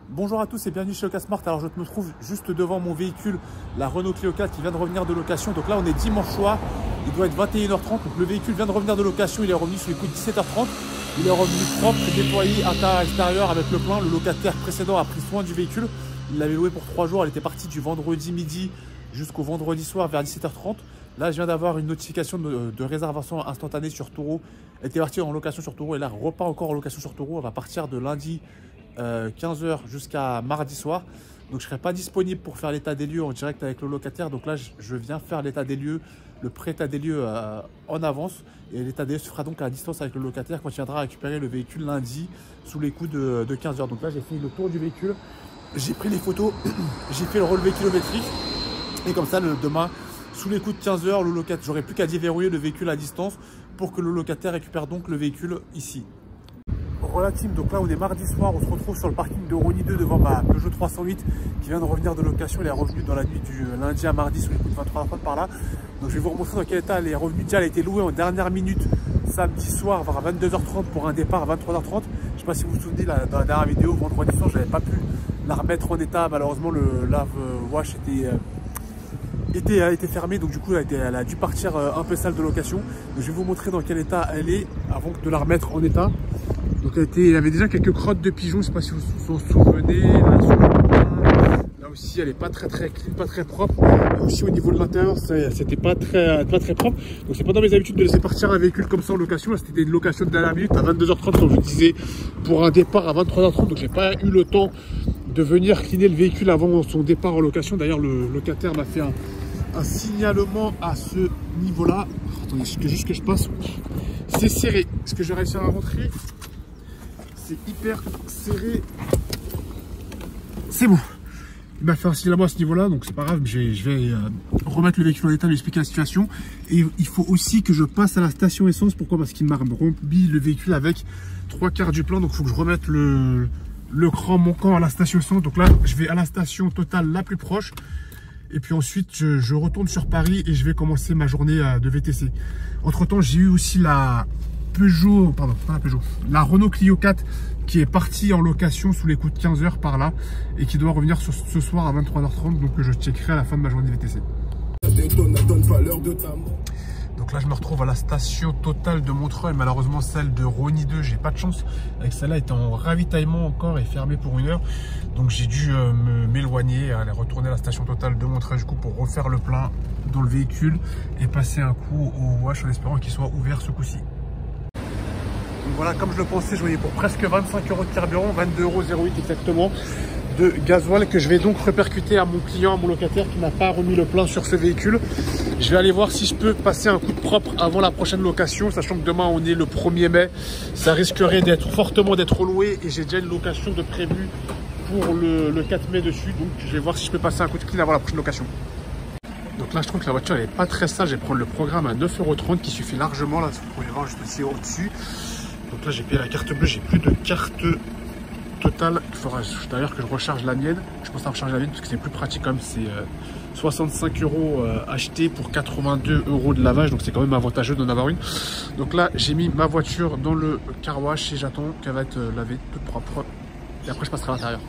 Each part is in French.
Bonjour à tous et bienvenue chez Ocasmart. Alors je me trouve juste devant mon véhicule, la Renault Clio 4 qui vient de revenir de location. Donc là on est dimanche soir, il doit être 21h30. Donc le véhicule vient de revenir de location, il est revenu sur les coups de 17h30. Il est revenu propre, nettoyé, intérieur, extérieur avec le plein. Le locataire précédent a pris soin du véhicule. Il l'avait loué pour 3 jours, elle était partie du vendredi midi jusqu'au vendredi soir vers 17h30. Là, je viens d'avoir une notification de réservation instantanée sur Turo. Elle était partie en location sur Turo et là, elle repart encore en location sur Turo. Elle va partir de lundi 15h jusqu'à mardi soir. Donc, je ne serai pas disponible pour faire l'état des lieux en direct avec le locataire. Donc là, je viens faire l'état des lieux, le pré-état des lieux en avance. Et l'état des lieux se fera donc à distance avec le locataire quand il viendra récupérer le véhicule lundi sous les coups de 15h. Donc là, j'ai fait le tour du véhicule. J'ai pris les photos, j'ai fait le relevé kilométrique. Et comme ça, demain, sous les coups de 15h, le locataire, j'aurai plus qu'à déverrouiller le véhicule à distance pour que le locataire récupère donc le véhicule ici. Relative, donc là on est mardi soir, on se retrouve sur le parking de Rony 2 devant ma Peugeot 308 qui vient de revenir de location. Elle est revenue dans la nuit du lundi à mardi sous les coups de 23h30 par là. Donc je vais vous remontrer dans quel état elle est revenue. Déjà elle a été louée en dernière minute samedi soir vers 22h30 pour un départ à 23h30. Je ne sais pas si vous vous souvenez, dans la dernière vidéo, vendredi soir, je n'avais pas pu la remettre en état. Malheureusement le lave-wash était fermé, donc du coup elle a dû partir un peu sale de location. Donc, je vais vous montrer dans quel état elle est avant de la remettre en état. Donc il y avait déjà quelques crottes de pigeons, je ne sais pas si vous vous en souvenez. Là aussi elle est pas très clean, pas très propre. Là aussi au niveau de l'intérieur c'était pas très propre. Donc c'est pas dans mes habitudes de laisser partir un véhicule comme ça en location. Là c'était une location de dernière minute à 22h30 comme je disais pour un départ à 23h30. Donc j'ai pas eu le temps de venir cleaner le véhicule avant son départ en location. D'ailleurs le locataire m'a fait un signalement à ce niveau là. Attendez, juste que je passe. C'est serré. Est-ce que je vais réussir à rentrer? C'est hyper serré. C'est bon. Il m'a fait un signalement à ce niveau là, donc c'est pas grave. Je vais remettre le véhicule en état, lui expliquer la situation. Et il faut aussi que je passe à la station essence. Pourquoi? Parce qu'il m'a rempli le véhicule avec 3/4 du plein. Donc il faut que je remette le cran manquant à la station essence. Donc là je vais à la station Total la plus proche. Et puis ensuite, je retourne sur Paris et je vais commencer ma journée de VTC. Entre temps, j'ai eu aussi la Peugeot, pardon, pas la Peugeot, la Renault Clio 4 qui est partie en location sous les coups de 15h par là et qui doit revenir ce soir à 23h30. Donc je checkerai à la fin de ma journée de VTC. Donc là, je me retrouve à la station Total de Montreuil. Malheureusement, celle de Rony 2, j'ai pas de chance. Avec celle-là, était en ravitaillement encore et fermée pour 1 heure. Donc j'ai dû m'éloigner, aller retourner à la station Total de Montreuil du coup pour refaire le plein dans le véhicule et passer un coup au wash en espérant qu'il soit ouvert ce coup-ci. Donc voilà, comme je le pensais, je voyais pour presque 25 € de carburant, 22,08 € exactement de gasoil que je vais donc répercuter à mon client, à mon locataire qui n'a pas remis le plein sur ce véhicule. Je vais aller voir si je peux passer un coup de propre avant la prochaine location, sachant que demain on est le 1er mai. Ça risquerait fortement d'être loué et j'ai déjà une location de prévue pour le 4 mai dessus. Donc je vais voir si je peux passer un coup de clean avant la prochaine location. Donc là je trouve que la voiture elle est pas très sale. Je vais prendre le programme à 9,30 € qui suffit largement. Là vous pouvez voir juste ici au-dessus. Donc là j'ai payé la carte bleue, j'ai plus de carte Total. Il faudra d'ailleurs que je recharge la mienne. Je pense à recharger la mienne parce que c'est plus pratique quand même. C'est 65 € acheté pour 82 € de lavage. Donc c'est quand même avantageux d'en avoir une. Donc là j'ai mis ma voiture dans le car wash et j'attends qu'elle va être lavée toute propre. Et après je passerai à l'intérieur.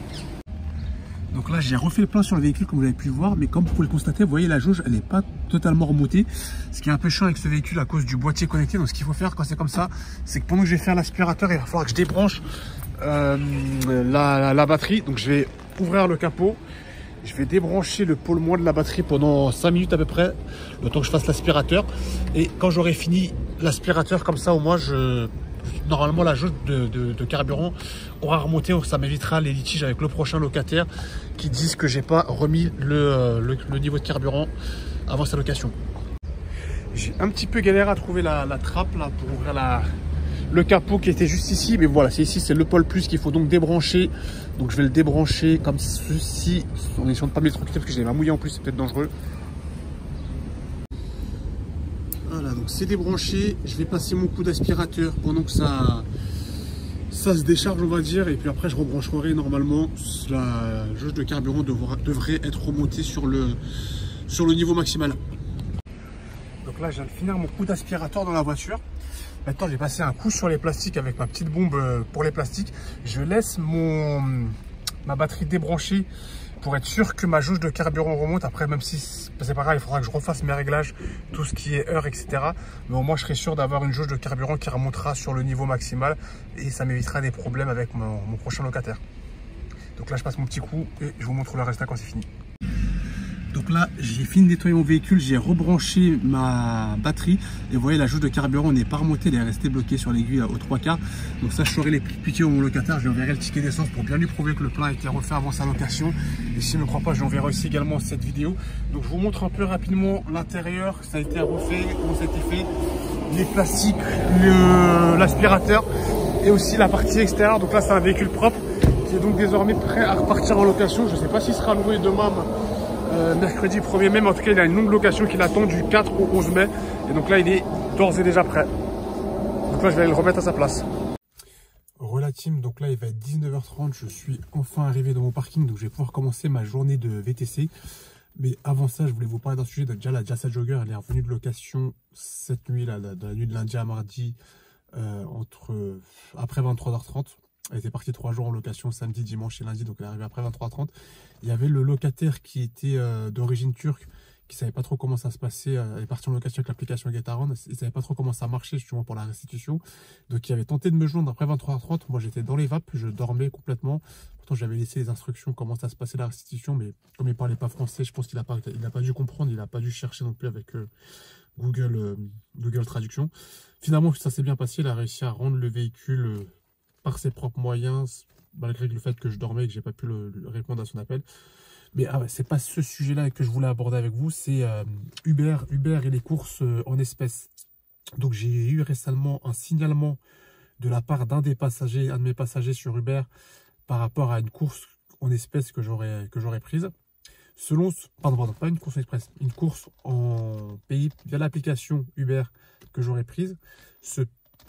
Donc là j'ai refait le plein sur le véhicule comme vous avez pu le voir. Mais comme vous pouvez le constater, vous voyez la jauge elle n'est pas totalement remontée. Ce qui est un peu chiant avec ce véhicule à cause du boîtier connecté. Donc ce qu'il faut faire quand c'est comme ça, c'est que pendant que je vais faire l'aspirateur, il va falloir que je débranche la batterie. Donc je vais ouvrir le capot, je vais débrancher le pôle moins de la batterie pendant 5 minutes à peu près, le temps que je fasse l'aspirateur. Et quand j'aurai fini l'aspirateur comme ça, au moins normalement la jauge de carburant aura remonté. Ça m'évitera les litiges avec le prochain locataire qui disent que j'ai pas remis le niveau de carburant avant sa location. J'ai un petit peu galéré à trouver la trappe là pour ouvrir le capot qui était juste ici, mais voilà, c'est ici, c'est le pôle plus qu'il faut donc débrancher. Donc je vais le débrancher comme ceci en essayant de ne pas m'électrocuter parce que j'ai ma mouillé en plus, c'est peut-être dangereux. Voilà, donc c'est débranché. Je vais passer mon coup d'aspirateur pendant que ça se décharge, on va dire, et puis après je rebrancherai normalement. La jauge de carburant devrait être remontée sur le niveau maximal. Donc là je viens de finir mon coup d'aspirateur dans la voiture. Maintenant, j'ai passé un coup sur les plastiques avec ma petite bombe pour les plastiques. Je laisse mon ma batterie débranchée pour être sûr que ma jauge de carburant remonte. Après, même si c'est pas grave, il faudra que je refasse mes réglages, tout ce qui est heure, etc. Mais au moins, je serai sûr d'avoir une jauge de carburant qui remontera sur le niveau maximal et ça m'évitera des problèmes avec mon prochain locataire. Donc là, je passe mon petit coup et je vous montre le reste quand c'est fini. Donc là, j'ai fini de nettoyer mon véhicule, j'ai rebranché ma batterie et vous voyez la jauge de carburant n'est pas remontée, elle est restée bloquée sur l'aiguille aux 3/4. Donc ça, je ferai les pitiés à mon locataire, je lui enverrai le ticket d'essence pour bien lui prouver que le plein a été refait avant sa location. Et s'il ne me croit pas, je lui enverrai aussi également cette vidéo. Donc je vous montre un peu rapidement l'intérieur, ça a été refait, comment ça a été fait, les plastiques, l'aspirateur et aussi la partie extérieure. Donc là, c'est un véhicule propre qui est donc désormais prêt à repartir en location. Je ne sais pas s'il sera loué demain. Mercredi 1er mai, mais en tout cas il a une longue location qui l'attend du 4 au 11 mai et donc là il est d'ores et déjà prêt. Donc là je vais aller le remettre à sa place. Relative, donc là il va être 19h30, je suis enfin arrivé dans mon parking, donc je vais pouvoir commencer ma journée de VTC. Mais avant ça, je voulais vous parler d'un sujet. Déjà la Jassa Jogger, elle est revenue de location cette nuit, là, dans la nuit de lundi à mardi, après 23h30. Elle était partie 3 jours en location, samedi, dimanche et lundi, donc elle est arrivée après 23h30. Il y avait le locataire qui était d'origine turque, qui ne savait pas trop comment ça se passait. Elle est partie en location avec l'application Getaround. Il ne savait pas trop comment ça marchait justement pour la restitution. Donc il avait tenté de me joindre après 23h30. Moi j'étais dans les vapes, je dormais complètement. Pourtant j'avais laissé les instructions comment ça se passait la restitution, mais comme il ne parlait pas français, je pense qu'il n'a pas dû comprendre, il n'a pas dû chercher non plus avec Google Traduction. Finalement ça s'est bien passé, il a réussi à rendre le véhicule par ses propres moyens, malgré le fait que je dormais et que j'ai pas pu répondre à son appel. Mais c'est pas ce sujet-là que je voulais aborder avec vous, c'est Uber et les courses en espèces. Donc j'ai eu récemment un signalement de la part d'un de mes passagers sur Uber par rapport à une course en espèces que j'aurais prise. Pardon, pas une course en express, une course en pays via l'application Uber que j'aurais prise. Ce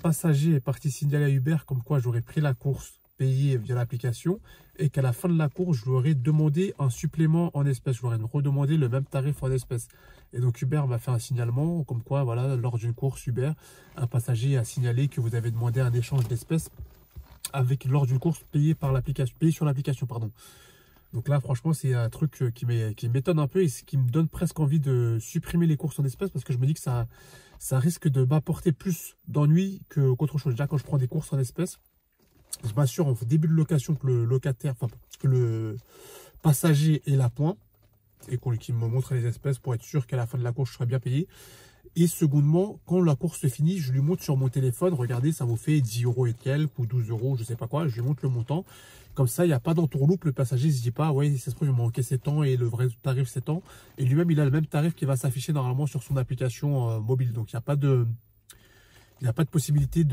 passager est parti signaler à Uber comme quoi j'aurais pris la course payée via l'application et qu'à la fin de la course, je lui aurais demandé un supplément en espèces. Je lui aurais redemandé le même tarif en espèces. Et donc Uber m'a fait un signalement comme quoi, voilà, lors d'une course Uber, un passager a signalé que vous avez demandé un échange d'espèces lors d'une course payée sur l'application, pardon. Donc là, franchement, c'est un truc qui m'étonne un peu et ce qui me donne presque envie de supprimer les courses en espèces parce que je me dis que ça risque de m'apporter plus d'ennuis qu'autre chose. Déjà, quand je prends des courses en espèces, je m'assure en début de location que le passager est à point et qu'il me montre les espèces pour être sûr qu'à la fin de la course, je serai bien payé. Et secondement, quand la course se finit, je lui montre sur mon téléphone, regardez, ça vous fait 10 € et quelques ou 12 €, je sais pas quoi, je lui montre le montant. Comme ça, il n'y a pas d'entourloupe, le passager ne se dit pas, ouais, ça se trouve, il m'a manqué 7 ans et le vrai tarif 7 ans. Et lui-même, il a le même tarif qui va s'afficher normalement sur son application mobile. Donc, il n'y a pas de possibilité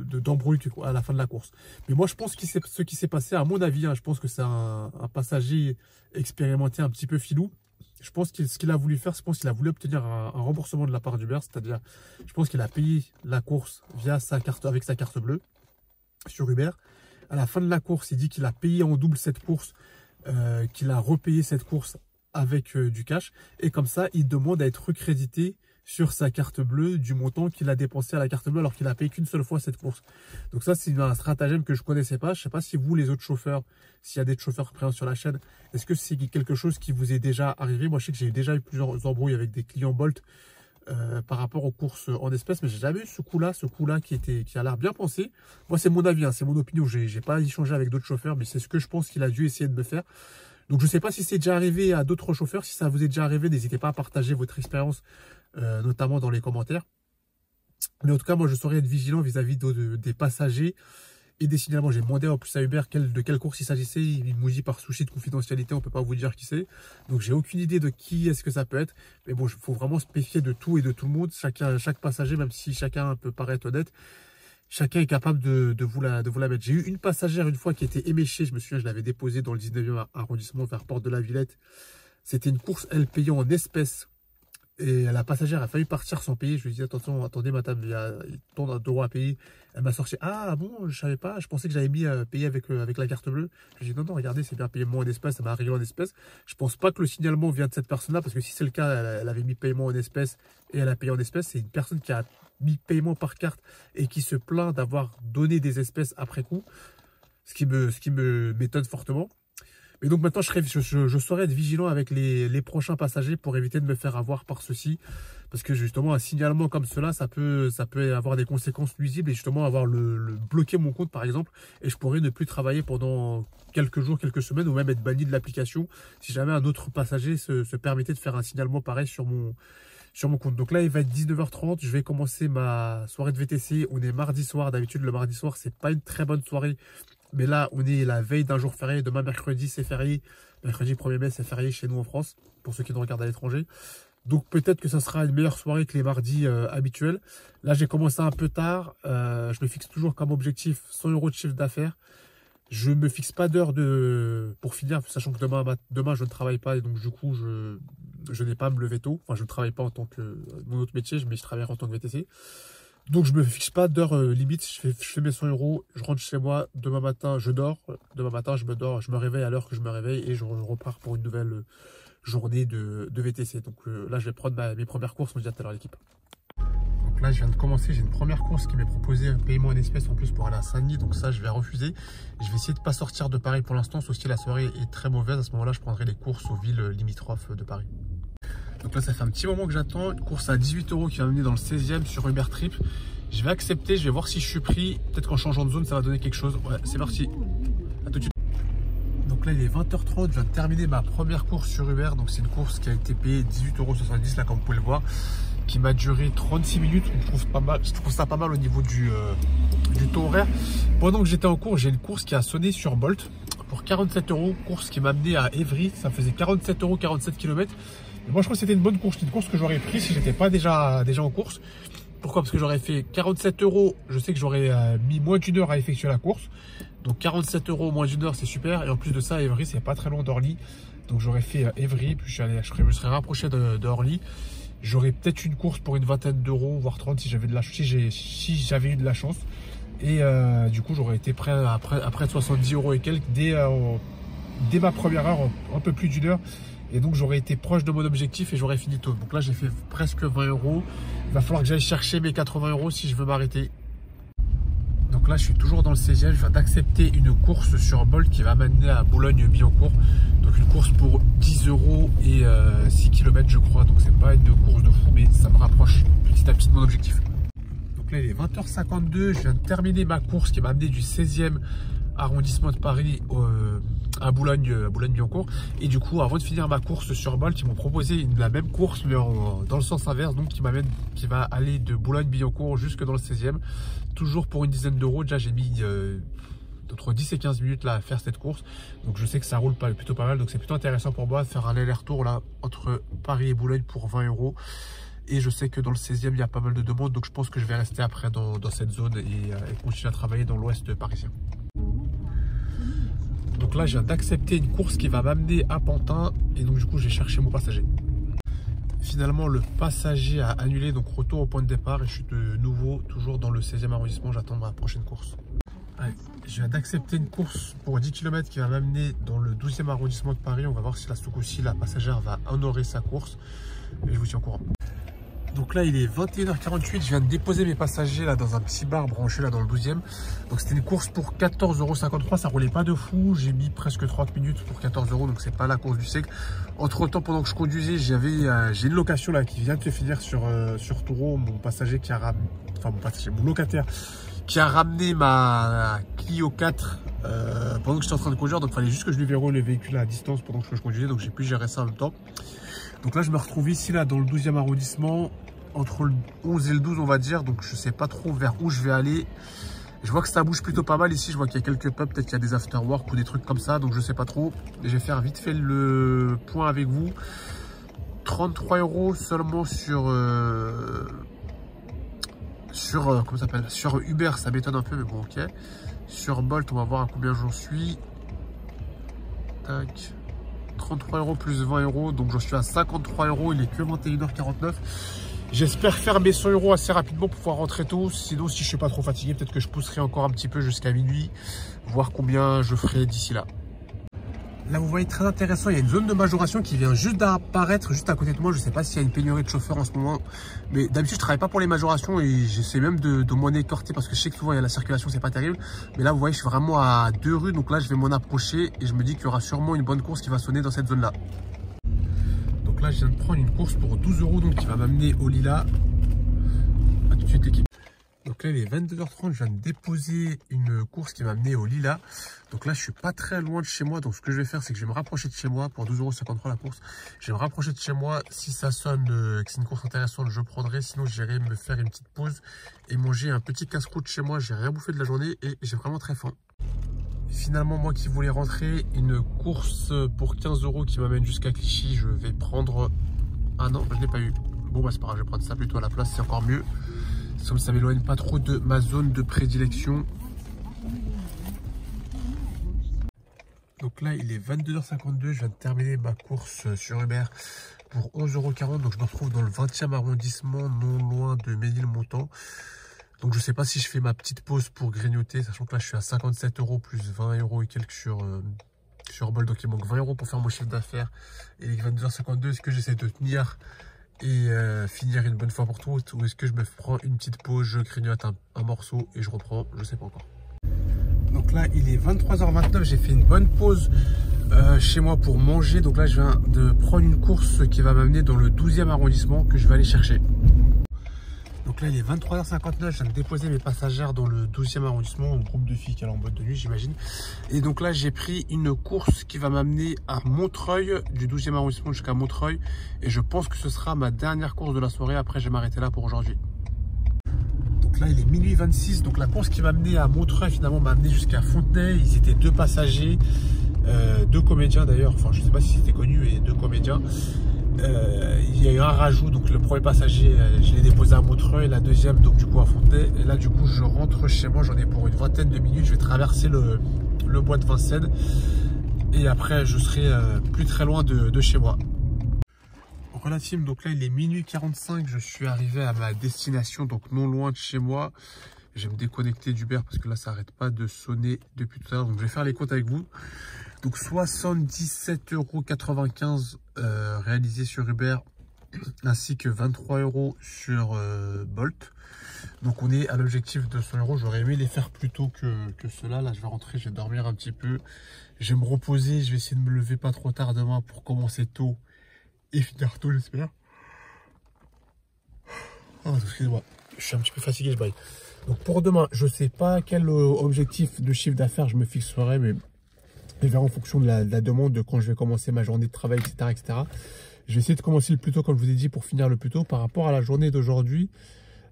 d'embrouille à la fin de la course. Mais moi, je pense que ce qui s'est passé, à mon avis, je pense que c'est un passager expérimenté un petit peu filou. Je pense que ce qu'il a voulu faire, je pense qu'il a voulu obtenir un remboursement de la part d'Uber, c'est-à-dire, je pense qu'il a payé la course avec sa carte bleue sur Uber. À la fin de la course, il dit qu'il a payé en double cette course, qu'il a repayé cette course avec du cash. Et comme ça, il demande à être recrédité sur sa carte bleue du montant qu'il a dépensé à la carte bleue alors qu'il a payé qu'une seule fois cette course. Donc ça, c'est un stratagème que je ne connaissais pas. Je ne sais pas si vous, les autres chauffeurs, s'il y a des chauffeurs présents sur la chaîne, est-ce que c'est quelque chose qui vous est déjà arrivé? Moi, je sais que j'ai déjà eu plusieurs embrouilles avec des clients Bolt par rapport aux courses en espèces, mais j'ai jamais eu ce coup-là qui a l'air bien pensé. Moi, c'est mon avis, c'est mon opinion. J'ai pas échangé avec d'autres chauffeurs, mais c'est ce que je pense qu'il a dû essayer de me faire. Donc, je ne sais pas si c'est déjà arrivé à d'autres chauffeurs. Si ça vous est déjà arrivé, n'hésitez pas à partager votre expérience, notamment dans les commentaires. Mais en tout cas, moi, je saurais être vigilant vis-à-vis des passagers et des signalements. J'ai demandé en plus à Uber de quelle course il s'agissait. Il nous dit par souci de confidentialité, on ne peut pas vous dire qui c'est. Donc, j'ai aucune idée de qui est-ce que ça peut être. Mais bon, il faut vraiment se méfier de tout et de tout le monde. Chaque passager, même si chacun peut paraître honnête, chacun est capable de vous la mettre. J'ai eu une passagère une fois qui était éméchée. Je me souviens, je l'avais déposée dans le 19e arrondissement vers Porte de la Villette. C'était une course, elle payait en espèces. Et la passagère a failli partir sans payer. Je lui ai dit, attention, attendez madame, il y a tant d'euros à payer. Elle m'a sorti, ah bon, je savais pas, je pensais que j'avais mis payer avec la carte bleue. Je lui ai dit, non, regardez, c'est bien paiement en espèces, ça m'a réglé en espèces. Je pense pas que le signalement vient de cette personne-là, parce que si c'est le cas, elle avait mis paiement en espèces et elle a payé en espèces. C'est une personne qui a mis paiement par carte et qui se plaint d'avoir donné des espèces après coup. ce qui me m'étonne fortement. Mais donc maintenant, je saurais être vigilant avec les prochains passagers pour éviter de me faire avoir par ceci. Parce que justement, un signalement comme cela, ça peut avoir des conséquences nuisibles et justement avoir bloquer mon compte par exemple. Et je pourrais ne plus travailler pendant quelques jours, quelques semaines ou même être banni de l'application si jamais un autre passager se permettait de faire un signalement pareil sur mon compte. Donc là, il va être 19h30. Je vais commencer ma soirée de VTC. On est mardi soir. D'habitude, le mardi soir, c'est pas une très bonne soirée. Mais là, on est la veille d'un jour férié. Demain, mercredi, c'est férié. Mercredi 1er mai, c'est férié chez nous en France, pour ceux qui nous regardent à l'étranger. Donc peut-être que ça sera une meilleure soirée que les mardis habituels. Là, j'ai commencé un peu tard. Je me fixe toujours comme objectif 100 € de chiffre d'affaires. Je ne me fixe pas d'heure pour finir, sachant que demain, je ne travaille pas. Et donc, du coup, je n'ai pas à me lever tôt. Enfin, je ne travaille pas en tant que mon autre métier, mais je travaille en tant que VTC. Donc, je ne me fixe pas d'heure limite. Je fais mes 100 €, je rentre chez moi. Demain matin, je dors. Demain matin, je me réveille à l'heure que je me réveille et je repars pour une nouvelle journée de VTC. Donc là, je vais prendre mes premières courses. On se dit à tout à l'heure, l'équipe. Donc là, je viens de commencer. J'ai une première course qui m'est proposée un paiement en espèces en plus pour aller à Saint-Denis. Donc ça, je vais refuser. Je vais essayer de ne pas sortir de Paris pour l'instant, sauf si la soirée est très mauvaise. À ce moment-là, je prendrai les courses aux villes limitrophes de Paris. Donc là, ça fait un petit moment que j'attends. Une course à 18 € qui va m'amener dans le 16e sur Uber Trip. Je vais accepter, je vais voir si je suis pris. Peut-être qu'en changeant de zone, ça va donner quelque chose. Ouais, c'est parti. À tout de suite. Donc là, il est 20h30. Je viens de terminer ma première course sur Uber. Donc c'est une course qui a été payée 18,70 € là, comme vous pouvez le voir, qui m'a duré 36 minutes. Donc, je trouve ça pas mal au niveau du taux horaire. Pendant que j'étais en cours, j'ai une course qui a sonné sur Bolt pour 47 €. Course qui m'a amené à Évry. Ça faisait 47 €, 47 km. Et moi, je crois que c'était une bonne course. C'était une course que j'aurais pris si j'étais pas déjà en course. Pourquoi? Parce que j'aurais fait 47 €. Je sais que j'aurais mis moins d'une heure à effectuer la course. Donc 47 € moins d'une heure, c'est super. Et en plus de ça, Évry, c'est pas très loin d'Orly. Donc j'aurais fait Évry, puis je me serais rapproché d'Orly. J'aurais peut-être une course pour une vingtaine d'euros, voire 30 si j'avais eu de la chance. Et du coup, j'aurais été prêt après 70 € et quelques dès ma première heure, un peu plus d'une heure. Et donc, j'aurais été proche de mon objectif et j'aurais fini tôt. Donc là, j'ai fait presque 20 €. Il va falloir que j'aille chercher mes 80 € si je veux m'arrêter. Donc là, je suis toujours dans le 16e. Je viens d'accepter une course sur Bolt qui va m'amener à Boulogne-Billancourt. Donc une course pour 10 € et 6 km, je crois. Donc c'est pas une course de fou, mais ça me rapproche petit à petit de mon objectif. Donc là, il est 20h52. Je viens de terminer ma course qui m'a amené du 16e arrondissement de Paris à Boulogne-Billancourt. Et du coup, avant de finir ma course sur Bolt, ils m'ont proposé la même course, mais dans le sens inverse, donc qui va aller de Boulogne-Billancourt jusque dans le 16e, toujours pour une dizaine d'euros. Déjà, j'ai mis entre 10 et 15 minutes là à faire cette course, donc je sais que ça roule plutôt pas mal, donc c'est plutôt intéressant pour moi de faire un aller-retour là entre Paris et Boulogne pour 20 €. Et je sais que dans le 16e, il y a pas mal de demandes, donc je pense que je vais rester après dans cette zone et continuer à travailler dans l'ouest parisien. Donc là, je viens d'accepter une course qui va m'amener à Pantin et donc du coup, j'ai cherché mon passager. Finalement, le passager a annulé, donc retour au point de départ et je suis de nouveau toujours dans le 16e arrondissement. J'attends ma prochaine course. Allez, je viens d'accepter une course pour 10 km qui va m'amener dans le 12e arrondissement de Paris. On va voir si la passagère va honorer sa course et je vous tiens au courant. Donc là, il est 21h48. Je viens de déposer mes passagers là dans un petit bar branché là dans le 12e. Donc c'était une course pour 14,53 €. Ça roulait pas de fou. J'ai mis presque 30 minutes pour 14 €. Donc c'est pas la course du siècle. Entre temps, pendant que je conduisais, j'ai une location là qui vient de se finir sur Taureau. Mon passager qui a ramené, mon locataire qui a ramené ma Clio 4 pendant que j'étais en train de conduire. Donc il fallait juste que je lui verrouille le véhicule à distance pendant que je conduisais. Donc j'ai pu gérer ça en même temps. Donc là, je me retrouve ici, là, dans le 12e arrondissement, entre le 11 et le 12, on va dire. Donc, je sais pas trop vers où je vais aller. Je vois que ça bouge plutôt pas mal ici. Je vois qu'il y a quelques pubs, peut-être qu'il y a des after-work ou des trucs comme ça. Donc, je sais pas trop. Et je vais faire vite fait le point avec vous. 33 € seulement sur comment ça s'appelle, sur Uber, ça m'étonne un peu, mais bon, ok. Sur Bolt, on va voir à combien j'en suis. Tac. 33 € plus 20 €, donc j'en suis à 53 €, il est que 21h49. J'espère faire mes 100 € assez rapidement pour pouvoir rentrer tôt. Sinon, si je suis pas trop fatigué, peut-être que je pousserai encore un petit peu jusqu'à minuit, voir combien je ferai d'ici là. Là, vous voyez, très intéressant, il y a une zone de majoration qui vient juste d'apparaître, juste à côté de moi. Je ne sais pas s'il y a une pénurie de chauffeurs en ce moment. Mais d'habitude, je ne travaille pas pour les majorations et j'essaie même de m'en écarter parce que je sais que souvent, il y a la circulation, c'est pas terrible. Mais là, vous voyez, je suis vraiment à 2 rues. Donc là, je vais m'en approcher et je me dis qu'il y aura sûrement une bonne course qui va sonner dans cette zone-là. Donc là, je viens de prendre une course pour 12 €, donc qui va m'amener au Lila. A tout de suite, l'équipe. Donc là, il est 22h30, je viens de déposer une course qui m'a amené au Lila. Donc là, je suis pas très loin de chez moi. Donc ce que je vais faire, c'est que je vais me rapprocher de chez moi pour 12,53 € la course. Je vais me rapprocher de chez moi. Si ça sonne, que c'est une course intéressante, je prendrai. Sinon, j'irai me faire une petite pause et manger un petit casse-croûte chez moi. J'ai rien bouffé de la journée et j'ai vraiment très faim. Finalement, moi qui voulais rentrer, une course pour 15 € qui m'amène jusqu'à Clichy. Je vais prendre... Ah non, je ne l'ai pas eu. Bon, bah c'est pas grave, je vais prendre ça plutôt à la place, c'est encore mieux. Comme ça m'éloigne pas trop de ma zone de prédilection. Donc là, il est 22h52. Je viens de terminer ma course sur Uber pour 11,40 €. Donc je me retrouve dans le 20e arrondissement, non loin de Ménilmontant. Donc je sais pas si je fais ma petite pause pour grignoter, sachant que là je suis à 57 € plus 20 € et quelques sur Bolt. Donc il manque 20 € pour faire mon chiffre d'affaires. Et il est 22h52. Est-ce que j'essaie de tenir et finir une bonne fois pour toutes, ou est-ce que je me prends une petite pause, je grignote un morceau et je reprends, je sais pas encore. Donc là il est 23h29, j'ai fait une bonne pause chez moi pour manger. Donc là je viens de prendre une course qui va m'amener dans le 12e arrondissement que je vais aller chercher. Donc là il est 23h59, je viens de déposer mes passagères dans le 12e arrondissement, un groupe de filles qui allent en boîte de nuit j'imagine. Et donc là j'ai pris une course qui va m'amener à Montreuil, du 12e arrondissement jusqu'à Montreuil. Et je pense que ce sera ma dernière course de la soirée, après je vais m'arrêter là pour aujourd'hui. Donc là il est minuit 26, donc la course qui m'a amené à Montreuil finalement m'a amené jusqu'à Fontenay. Ils étaient 2 passagers, 2 comédiens d'ailleurs, enfin je sais pas si c'était connu, et 2 comédiens. Il y a eu un rajout, donc le premier passager je l'ai déposé à Montreuil, la deuxième donc du coup à Fontenay. Et là du coup je rentre chez moi, j'en ai pour une vingtaine de minutes. Je vais traverser le bois de Vincennes et après je serai plus très loin de chez moi. Relative, donc là il est minuit 45, je suis arrivé à ma destination, donc non loin de chez moi. Je vais me déconnecter d'Uber parce que là ça n'arrête pas de sonner depuis tout à l'heure, donc je vais faire les comptes avec vous. Donc 77,95 € réalisés sur Uber, ainsi que 23 € sur Bolt. Donc on est à l'objectif de 100 €. J'aurais aimé les faire plus tôt que cela. Là je vais rentrer, je vais dormir un petit peu. Je vais me reposer, je vais essayer de me lever pas trop tard demain pour commencer tôt et finir tôt j'espère. Oh, excusez-moi, je suis un petit peu fatigué, je baille. Donc pour demain, je sais pas quel objectif de chiffre d'affaires je me fixerai, mais je verrai en fonction de la demande, de quand je vais commencer ma journée de travail, etc., etc. Je vais essayer de commencer le plus tôt, comme je vous ai dit, pour finir le plus tôt. Par rapport à la journée d'aujourd'hui,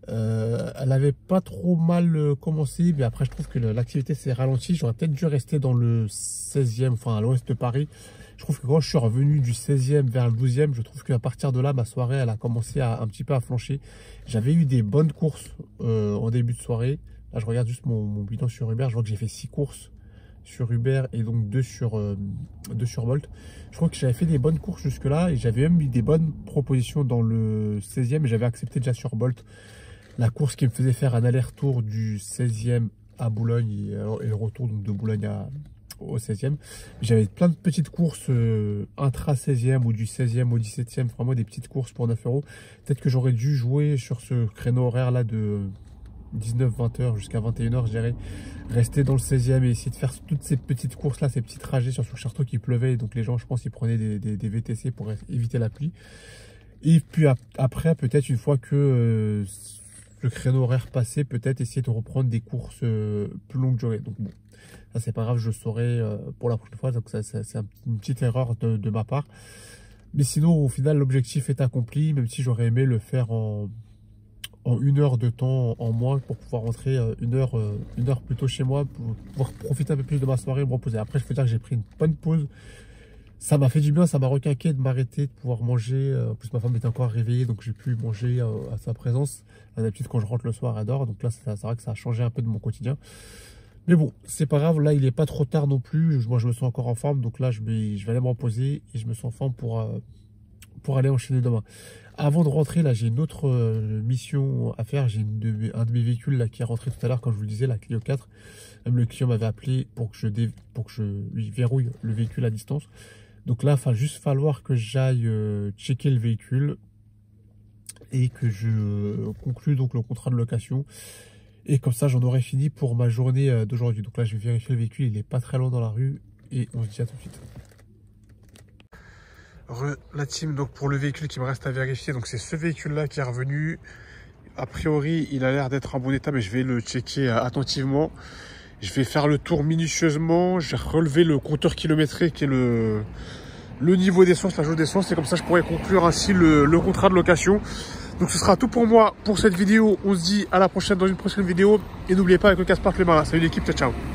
elle avait pas trop mal commencé, mais après je trouve que l'activité s'est ralentie. J'aurais peut-être dû rester dans le 16e, enfin à l'ouest de Paris. Je trouve que quand je suis revenu du 16e vers le 12e, je trouve qu'à partir de là, ma soirée, elle a commencé un petit peu à flancher. J'avais eu des bonnes courses en début de soirée. Là, je regarde juste mon bilan sur Uber. Je vois que j'ai fait 6 courses sur Uber et donc 2 sur Bolt. Je crois que j'avais fait des bonnes courses jusque là et j'avais même eu des bonnes propositions dans le 16e et j'avais accepté déjà sur Bolt la course qui me faisait faire un aller-retour du 16e à Boulogne et le retour donc de Boulogne au 16e. J'avais plein de petites courses intra 16e ou du 16e au 17e, vraiment des petites courses pour 9 €. Peut-être que j'aurais dû jouer sur ce créneau horaire là de 19-20 h jusqu'à 21 h, je dirais, rester dans le 16e et essayer de faire toutes ces petites courses là, ces petits trajets, sur surtout qu'il pleuvait, donc les gens je pense ils prenaient des VTC pour éviter la pluie. Et puis après peut-être une fois que le créneau horaire passé, peut-être essayer de reprendre des courses plus longue durée. Donc bon, ça c'est pas grave, je saurai pour la prochaine fois, donc c'est une petite erreur de ma part. Mais sinon au final l'objectif est accompli, même si j'aurais aimé le faire en 1 heure de temps en moins pour pouvoir rentrer une heure plus tôt chez moi, pour pouvoir profiter un peu plus de ma soirée et me reposer. Après, il faut dire que j'ai pris une bonne pause. Ça m'a fait du bien, ça m'a requinqué de m'arrêter, de pouvoir manger. En plus, ma femme était encore réveillée, donc j'ai pu manger à sa présence. D'habitude, quand je rentre le soir, elle dort. Donc là, c'est vrai que ça a changé un peu de mon quotidien. Mais bon, c'est pas grave. Là, il n'est pas trop tard non plus. Moi, je me sens encore en forme. Donc là, je vais aller me reposer et je me sens en forme pour pour aller enchaîner demain. Avant de rentrer, là, j'ai une autre mission à faire. J'ai un de mes véhicules là, qui est rentré tout à l'heure, quand je vous le disais, la Clio 4. Même le client m'avait appelé pour que je lui verrouille le véhicule à distance. Donc là, il va juste falloir que j'aille checker le véhicule et que je conclue donc le contrat de location. Et comme ça, j'en aurai fini pour ma journée d'aujourd'hui. Donc là, je vais vérifier le véhicule. Il n'est pas très loin dans la rue. Et on se dit à tout de suite. La team, donc pour le véhicule qui me reste à vérifier, donc c'est ce véhicule là qui est revenu. A priori il a l'air d'être en bon état, mais je vais le checker attentivement. Je vais faire le tour minutieusement. J'ai relevé le compteur kilométré qui est le niveau d'essence, la jauge d'essence, et comme ça je pourrais conclure ainsi le contrat de location. Donc ce sera tout pour moi pour cette vidéo. On se dit à la prochaine dans une prochaine vidéo, et n'oubliez pas avec le casse-part les mains là. Salut l'équipe, ciao ciao.